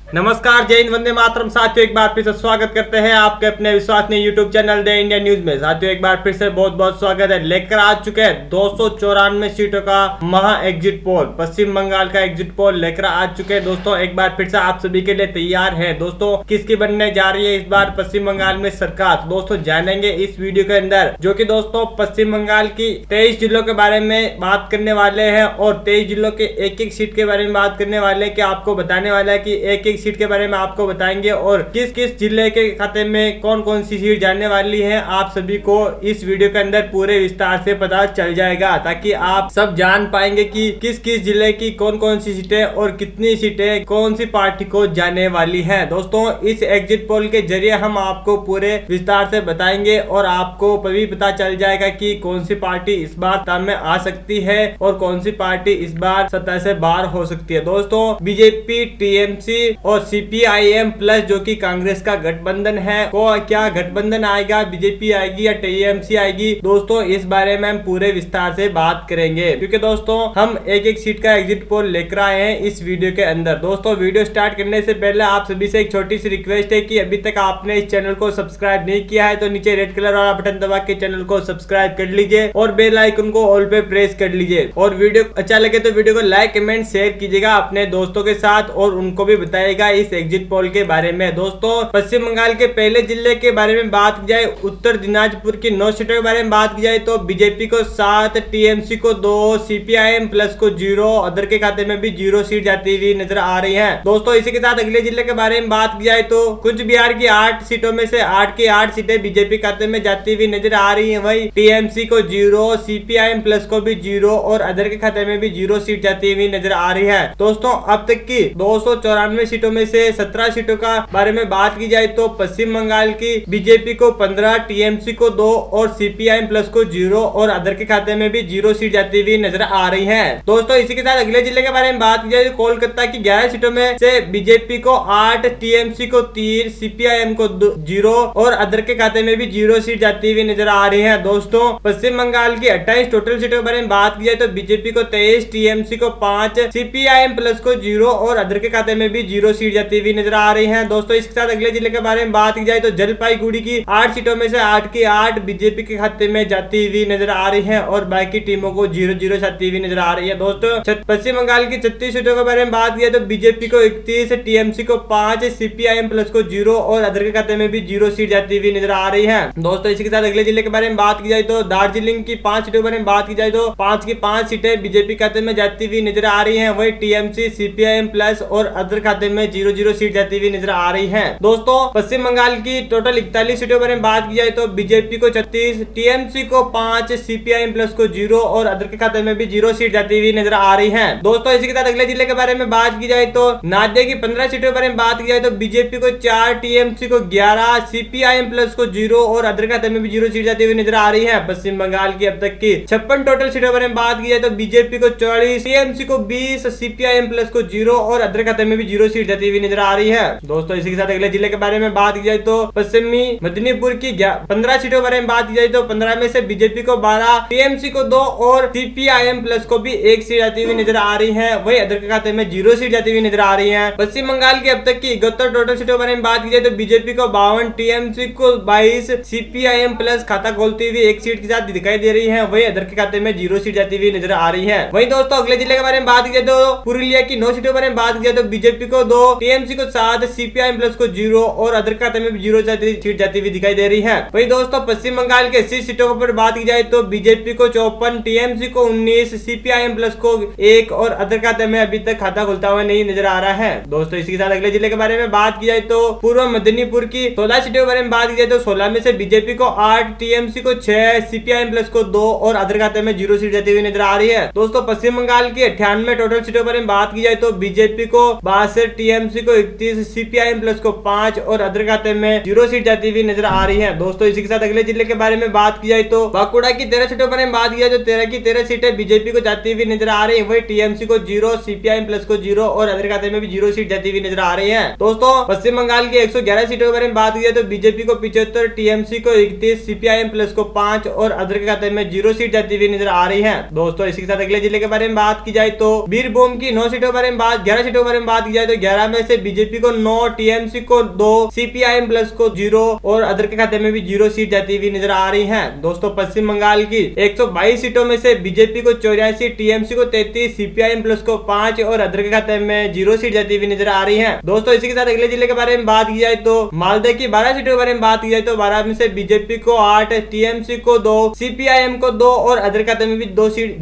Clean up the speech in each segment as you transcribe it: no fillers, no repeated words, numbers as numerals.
नमस्कार, जय हिंद, वंदे मातरम। साथियों, एक बार फिर से स्वागत करते हैं आपके अपने विश्वसनीय YouTube channel the India news में। साथियों, एक बार फिर से बहुत बहुत स्वागत है। लेकर आ चुके हैं 294 सीटों का महा एग्जिट पोल, पश्चिम बंगाल का एग्जिट पोल लेकर आ चुके हैं। दोस्तों, एक बार फिर से आप सभी के लिए तैयार है। दोस्तों, किसकी बनने जा रही है इस बार पश्चिम बंगाल में सरकार, तो दोस्तों जानेंगे इस वीडियो के अंदर, जो कि दोस्तों पश्चिम बंगाल की 23 जिलों के बारे में बात करने वाले हैं और 23 जिलों के एक एक सीट के बारे में बात करने वाले हैं। कि आपको बताने वाला है कि एक एक सीट के बारे में आपको बताएंगे और किस किस जिले के खाते में कौन कौन सी सीट जाने वाली है। आप सभी को इस वीडियो के अंदर पूरे विस्तार से पता चल जाएगा, ताकि आप सब जान पाएंगे कि किस किस जिले की कौन कौन सी सीटें और कितनी सीटें कौन सी पार्टी को जाने वाली है। दोस्तों, इस एग्जिट पोल के जरिए हम आपको पूरे विस्तार से बताएंगे और आपको भी पता चल जाएगा कि कौन सी पार्टी इस बार सत्ता में आ सकती है और कौन सी पार्टी इस बार सत्ता से बाहर हो सकती है। दोस्तों, बीजेपी, टीएमसी और सीपीआईएम प्लस जो कि कांग्रेस का गठबंधन है, को क्या गठबंधन आएगा, बीजेपी आएगी या टीएमसी आएगी, दोस्तों इस बारे में हम पूरे विस्तार से बात करेंगे। क्योंकि दोस्तों हम एक एक सीट का एग्जिट पोल लेकर आए हैं इस वीडियो के अंदर। दोस्तों, वीडियो स्टार्ट करने से पहले आप सभी से एक छोटी सी रिक्वेस्ट है कि अभी तक आपने इस चैनल को सब्सक्राइब नहीं किया है तो नीचे रेड कलर वाला बटन दबा के चैनल को सब्सक्राइब कर लीजिए और बेल आइकन को ऑल पे प्रेस कर लीजिए। और वीडियो अच्छा लगे तो वीडियो को लाइक, कमेंट, शेयर कीजिएगा अपने दोस्तों के साथ और उनको भी बताइएगा इस एग्जिट पोल के बारे में। दोस्तों, पश्चिम बंगाल के पहले जिले के बारे में बात की जाए, उत्तर दिनाजपुर की 9 सीटों के बारे में बात की जाए तो बीजेपी को 7, टीएमसी को 2, सीपीआईएम प्लस को 0, अदर के खाते में भी 0 सीट जाती हुई नजर आ रही है। दोस्तों, इसी के साथ अगले जिले के बारे में बात की जाए तो कुछ बिहार की 8 सीटों में से 8 की 8 सीटें बीजेपी खाते में जाती हुई नजर आ रही है। वही टीएमसी को 0, सीपीआईएम प्लस को भी 0 और अदर के खाते में भी 0 सीट जाती हुई नजर आ रही है। दोस्तों, अब तक की 294 सीटों में से 17 सीटों का बारे में बात की जाए तो पश्चिम बंगाल की बीजेपी को 15, टीएमसी को 2 और सीपीआईएम प्लस को 0 और अदर के खाते में भी 0 सीट जाती हुई नजर आ रही है। दोस्तों, इसी के साथ अगले जिले के बारे में बात की जाए तो कोलकाता की 11 सीटों में से बीजेपी को 8, टीएमसी को 3, सीपीआईएम को 0 और अदर के खाते में भी 0 सीट जाती हुई नजर आ रही है। दोस्तों, पश्चिम बंगाल की 28 टोटल सीटों के बारे में बात की जाए तो बीजेपी को 23, टीएमसी को 5, सीपीआईएम प्लस को 0 और अदर के खाते में भी 0 सीट जाती हुई नजर आ रही है। दोस्तों, इसके साथ अगले जिले के बारे में बात की जाए तो जलपाईगुड़ी की 8 सीटों में से 8 की 8 बीजेपी के खाते में जाती हुई नजर आ रही है और बाकी टीमों को 0-0 जाती हुई नजर आ रही है। दोस्तों, पश्चिम बंगाल की 36 सीटों के बारे में बात किया तो बीजेपी को 31, टीएमसी को 5, सीपीआईएम प्लस को 0 और अदर के खाते में भी 0 सीट जाती हुई नजर आ रही है। दोस्तों, इसी के साथ अगले जिले के बारे में बात की जाए तो दार्जिलिंग की 5 सीटों के बारे में बात की जाए तो 5 की 5 सीटें बीजेपी खाते में जाती हुई नजर आ रही है। वही टीएमसी, सीपीआईएम प्लस और अदर खाते में 0-0 सीट जाती हुई नजर आ रही है। दोस्तों, पश्चिम बंगाल की टोटल 41 सीटों के बारे में बात की जाए तो बीजेपी को 36, टीएमसी को 5, सीपीआईएम प्लस को 0 और अदर के खाते में भी 0 सीट जाती हुई नजर आ रही है। दोस्तों, इसी के साथ अगले जिले के बारे में बात की जाए तो नादिया की 15 सीटों के बारे में बात की जाए तो बीजेपी को 4, टीएमसी को 11, सीपीआईएम प्लस को 0 और अदर खाते में भी 0 सीट जाती हुई नजर आ रही है। पश्चिम बंगाल की अब तक की 56 टोटल सीटों के बारे में बात की जाए तो बीजेपी को 44, टीएमसी को 20, सीपीआईएम प्लस को 0 और अदर खाते में भी 0 सीट जाती हुई नजर आ रही है। दोस्तों, इसी के साथ अगले जिले के बारे में बात की जाए तो पश्चिमी मेदिनीपुर की 15 सीटों के बारे में बात की जाए तो 15 में से बीजेपी को 12, टीएमसी को 2 और सीपीआईएम प्लस को भी 1 सीट जाती हुई नजर आ रही है। वही अदर के खाते में 0 सीट जाती हुई नजर आ रही है। पश्चिम बंगाल की अब तक की 71 टोटल सीटों के बारे में बात की जाए तो बीजेपी को 52, टीएमसी को 22, सीपीआईएम प्लस खाता खोलती हुई 1 सीट के साथ दिखाई दे रही है। वही अदर के खाते में 0 सीट जाती हुई नजर आ रही है। वही दोस्तों, अगले जिले के बारे में बात की जाए तो पुरुलिया की 9 सीटों के बारे में बात की जाए तो बीजेपी को 2, टीएमसी को 7, सीपीआईएम प्लस को 0 और अदर खाते में भी 0 सीट जाती हुई दिखाई दे रही है। वही दोस्तों, पश्चिम बंगाल के 80 सीटों पर बात की जाए तो बीजेपी को 54, टीएमसी को 19, सीपीआईएम प्लस को 1 और अदर खाते में अभी तक खाता खुलता हुआ नहीं नजर आ रहा है। दोस्तों, इसी के साथ अगले जिले के बारे में बात की जाए तो पूर्व मेदिनीपुर की 16 सीटों के बारे में बात की जाए तो 16 में से बीजेपी को 8, टीएमसी को 6, सीपीआईएम प्लस को 2 और अदर खाते में 0 सीट जाती हुई नजर आ रही है। दोस्तों, पश्चिम बंगाल की 98 टोटल सीटों के बारे में बात की जाए तो बीजेपी को 62, टीएमसी को 31, सीपीआईएम प्लस को 5 और अदर खाते में 0 सीट जाती हुई नजर आ रही है। दोस्तों, इसी के साथ अगले जिले के बारे में बात की जाए तो बांकुड़ा की 13 सीटों पर बात की जाए तो 13 की 13 सीटें बीजेपी को जाती हुई नजर आ रही है। वही टीएमसी को 0, सीपीआईएम प्लस को 0 और अदर खाते में भी 0 सीट जाती हुई नजर आ रही है। दोस्तों, पश्चिम बंगाल की 111 सीटों के बारे में बात की जाए तो बीजेपी को 75, टीएमसी को 31, सीपीआईएम प्लस को 5 और अदर के खाते में 0 सीट जाती हुई नजर आ रही है। दोस्तों, इसी के साथ अगले जिले के बारे में बात की जाए तो बीरभूम की 9 सीटों के बारे में 11 सीटों के बारे में बात की जाए तो 11 18 में से बीजेपी को 9, टीएमसी को 2, सीपीआईएम प्लस को 0 और अदर के खाते में भी 0 सीट जाती हुई नजर आ रही है। दोस्तों पश्चिम बंगाल की 122 सीटों में से बीजेपी को 84, टीएमसी को 33, सीपीआईएम प्लस को 5 और अदर के खाते में 0 सीट जाती हुई नजर आ रही है। दोस्तों इसी के साथ अगले जिले के बारे में बात की जाए तो मालदा की 12 सीटों के बारे में बात की जाए तो 12 में से बीजेपी को 8, टीएमसी को 2, सीपीआईएम को 2 और अदर खाते में भी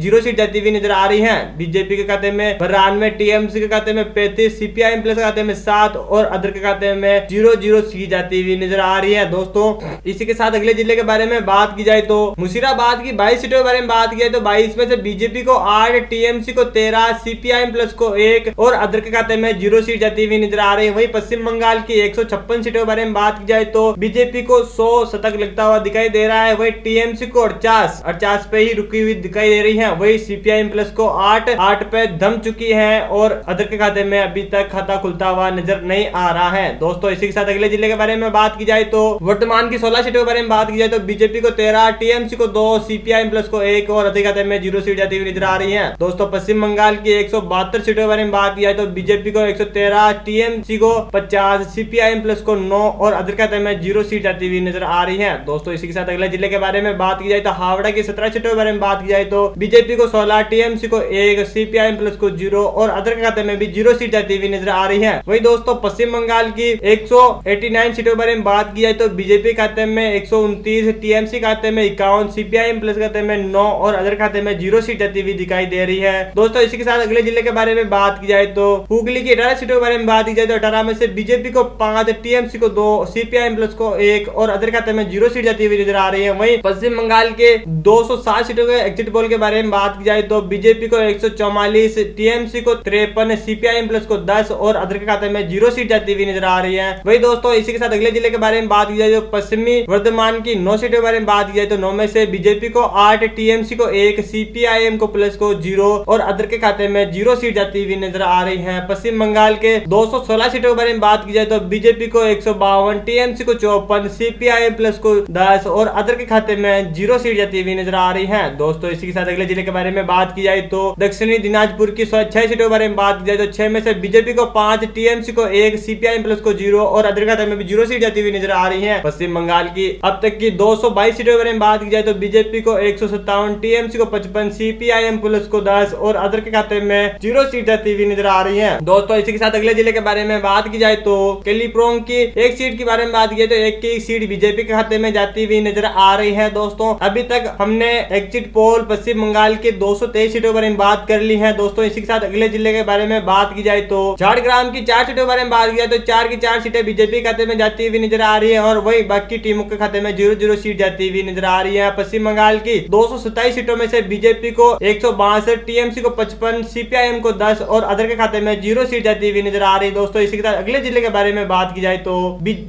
0 सीट जाती हुई नजर आ रही है। बीजेपी के खाते में 92, टीएमसी के खाते में 35, सीपीआईएम प्लस के खाते में 7 और अदर के खाते में 0 सीट जाती हुई नजर आ रही है। दोस्तों इसी के साथ अगले जिले के बारे में बात की जाए तो मुशीराबाद की 22 सीटों के बारे में बात की जाए तो 22 में से बीजेपी को 8, टीएमसी को 13, सीपीआईएम प्लस को 1 और अदर के खाते में 0 सीट जाती हुई नजर आ रही है। वहीं पश्चिम बंगाल की 156 सीटों के बारे में बात की जाए तो बीजेपी को 100 शतक लगता हुआ दिखाई दे रहा है। वहीं टीएमसी को 48 पे ही रुकी हुई दिखाई दे रही है। वही सीपीआईएम प्लस को 8 पे दम चुकी है और अदर के खाते में अभी तक खाता खुलता हुआ नजर नहीं आ रहा है। दोस्तों इसी के साथ अगले जिले के बारे में बात की जाए तो वर्तमान की 16 सीटों के बारे में बात की जाए तो बीजेपी को 13, टीएमसी को 2, सीपीआईएम प्लस को 1 और अदर के खाते में 0 सीट जाती हुई नजर आ रही है। दोस्तों पश्चिम बंगाल की 172 सीटों के बारे में बात की जाए तो बीजेपी को 113, टीएमसी को 50, सीपीआईएम प्लस को 9 और अदर खाते में 0 सीट जाती हुई नजर आ रही है। दोस्तों इसी के साथ अगले जिले के बारे में बात की जाए तो हावड़ा की 17 सीटों के बारे में बात की जाए तो बीजेपी को 16, टीएमसी को 1, सीपीआईएम प्लस को 0 और अदर के खाते में भी 0 सीट जाती हुई नजर आ रही है। वही दोस्तों पश्चिम बंगाल की 189 सीटों के बारे में बात की जाए तो बीजेपी खाते में 129, टीएमसी खाते में 51, सीपीआईएम प्लस खाते में 9 और अदर खाते में 0 सीट जाती हुई दिखाई दे रही है। दोस्तों इसी के साथ अगले जिले के बारे में बात की जाए तो हुगली की 18 सीटों के बारे में बात की जाए तो 18 में से बीजेपी को 5, टीएमसी को 2, सीपीआईएम प्लस को 1 और अदर खाते में 0 सीट जाती हुई नजर आ रही है। वहीं पश्चिम बंगाल के 207 सीटों के एग्जिट पोल के बारे में बात की जाए तो बीजेपी को 144, टीएमसी को 53, सीपीआईएम प्लस को 10 और अदर के खाते में 0 सीट जाती हुई नजर आ रही है। वही दोस्तों इसी के साथ अगले जिले के बारे में बात की जाए तो पश्चिमी वर्धमान की 9 सीटों के बारे में बात की जाए तो 9 में से बीजेपी को 8, टीएमसी को 1, सीपीआईएम को प्लस को 0 और अदर के खाते में 0 सीट जाती हुई नजर आ रही है। पश्चिम बंगाल के 216 सीटों के बारे में बात की जाए तो बीजेपी को 152, टीएमसी को 54, सीपीआईएम प्लस को 10 और अदर के खाते में 0 सीट जाती हुई नजर आ रही है। दोस्तों इसी के साथ अगले जिले के बारे में बात की जाए तो दक्षिणी दिनाजपुर की 6 सीटों के बारे में बात की जाए तो 6 में से बीजेपी को 5, टीएमसी को 1, सीपीआईएम प्लस को 0 और अदर खाते में भी 0 सीट जाती हुई नजर आ रही है। पश्चिम बंगाल की अब तक की 222 सीटों के बारे में बात की जाए तो बीजेपी को 157, टीएमसी को 55, सीपीआईएम प्लस को 10 और अदर के खाते में 0 सीट जाती हुई नजर आ रही है। दोस्तों इसी के साथ अगले जिले के बारे में बात की जाए तो केलीप्रोंग की 1 सीट के बारे में बात की जाए तो 1 की सीट बीजेपी के खाते में जाती हुई नजर आ रही है। दोस्तों अभी तक हमने एग्जिट पोल पश्चिम बंगाल के 223 सीटों के बारे में बात कर ली है। दोस्तों इसी के साथ अगले जिले के बारे में बात की जाए तो झारग्राम की 4 सीटों के बारे में बात की जाए तो 4 की 4 सीटें बीजेपी खाते में जाती हुई नजर आ रही है और वही बाकी टीमों के खाते में 0-0 सीट जाती हुई नजर आ रही है। पश्चिम बंगाल की 227 सीटों में से बीजेपी को 162, टीएमसी को 55, सीपीआईएम को 10 और अदर के खाते में 0 सीट जाती हुई नजर आ रही है। दोस्तों इसी के साथ अगले जिले के बारे में बात की जाए तो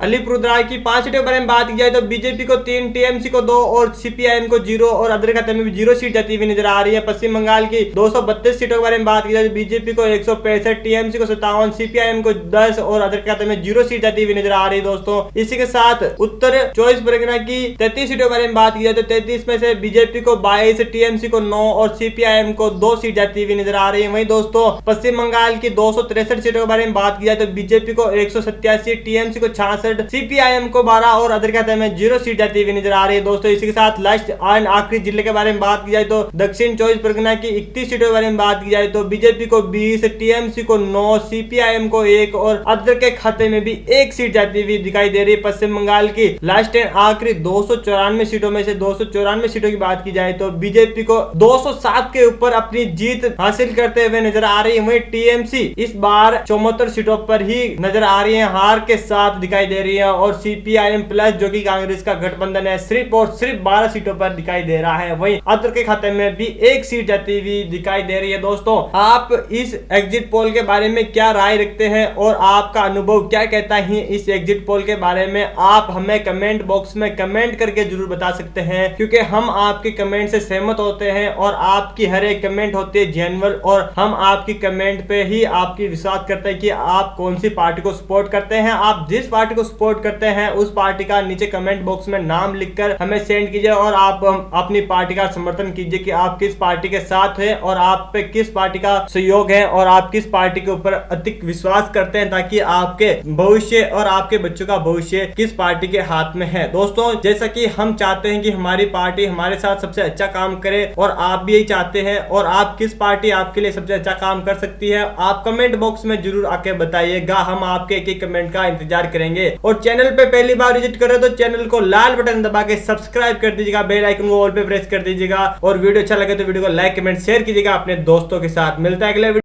अलीपुरद्वार की 5 सीटों के बारे में बात की जाए तो बीजेपी को 3, टीएमसी को 2 और सीपीआईएम को 0 और अदर खाते में भी 0 सीट जाती हुई नजर आ रही है। पश्चिम बंगाल की 232 सीटों के बारे में बात की जाए तो बीजेपी को 165, टीएमसी को 57, सीपीआईएम को 10 और अदर खाते में 0 सीट जाती हुई नजर आ रही है। दोस्तों इसी के साथ उत्तर 24 परगना की 33 सीटों के बारे में बात की जाए तो 33 में से बीजेपी को 22, टीएमसी को 9 और सीपीआईएम को 2 सीट जाती हुई नजर आ रही है। वहीं दोस्तों पश्चिम बंगाल की 263 सीटों के बारे में बात की जाए तो बीजेपी को 187, टीएमसी को 66, सीपीआईएम को 12 और अदर खाते में 0 सीट जाती हुई नजर आ रही है। दोस्तों इसी के साथ लास्ट एंड आखिरी जिले के बारे में बात की जाए तो दक्षिण 24 परगना की 31 सीटों के बारे में बात की जाए तो बीजेपी को 20, टीएमसी को 9, सीपीआईएम को 1 और अदर के खाते में भी 1 सीट जाती हुई दिखाई दे रही है। पश्चिम बंगाल की लास्ट एंड आखिरी 294 सीटों में से 294 सीटों की बात की जाए तो बीजेपी को 207 के ऊपर अपनी जीत हासिल करते हुए नजर आ रही है। वहीं टीएमसी इस बार 74 सीटों पर ही नजर आ रही है, हार के साथ दिखाई दे रही है और सीपीआईएम प्लस जो कि कांग्रेस का गठबंधन है सिर्फ और सिर्फ 12 सीटों पर दिखाई दे रहा है। वहीं अदर के खाते में भी 1 सीट जाती हुई दिखाई दे रही है। दोस्तों आप इस एग्जिट पोल के बारे में क्या राय रखते हैं और आपका अनुभव क्या कहता है इस एग्जिट पोल के बारे में, आप हमें कमेंट बॉक्स में कमेंट करके जरूर बता सकते हैं क्योंकि हम आपके कमेंट से सहमत होते हैं और आपकी हर एक कमेंट होती है जेन्युइन और हम आपकी कमेंट पे ही आपकी विश्वास करते हैं कि आप कौन सी पार्टी को सपोर्ट करते हैं। आप जिस पार्टी को सपोर्ट करते हैं उस पार्टी का नीचे कमेंट बॉक्स में नाम लिखकर हमें सेंड कीजिए और आप अपनी पार्टी का समर्थन कीजिए कि आप किस पार्टी के साथ हैं और आप पे किस पार्टी का सहयोग है और आप किस पार्टी के ऊपर अधिक अधिक विश्वास करते हैं ताकि आपके भविष्य और आपके बच्चों का भविष्य किस पार्टी के हाथ में है। दोस्तों, जैसा कि हम चाहते हैं कि हमारी पार्टी हमारे साथ सबसे अच्छा काम करे और आप भी यही चाहते हैं, और आप किस पार्टी आपके लिए सबसे अच्छा काम कर सकती है, आप कमेंट बॉक्स में जरूर आके बताइएगा। हम आपके एक कमेंट का इंतजार करेंगे। और चैनल पे पहली बार विजिट करें तो चैनल को लाल बटन दबा के सब्सक्राइब कर दीजिएगा, बेल आइकन को ऑल पे प्रेस कर दीजिएगा, और वीडियो अच्छा लगे तो वीडियो को लाइक कमेंट शेयर कीजिएगा अपने दोस्तों के साथ। मिलता है अगले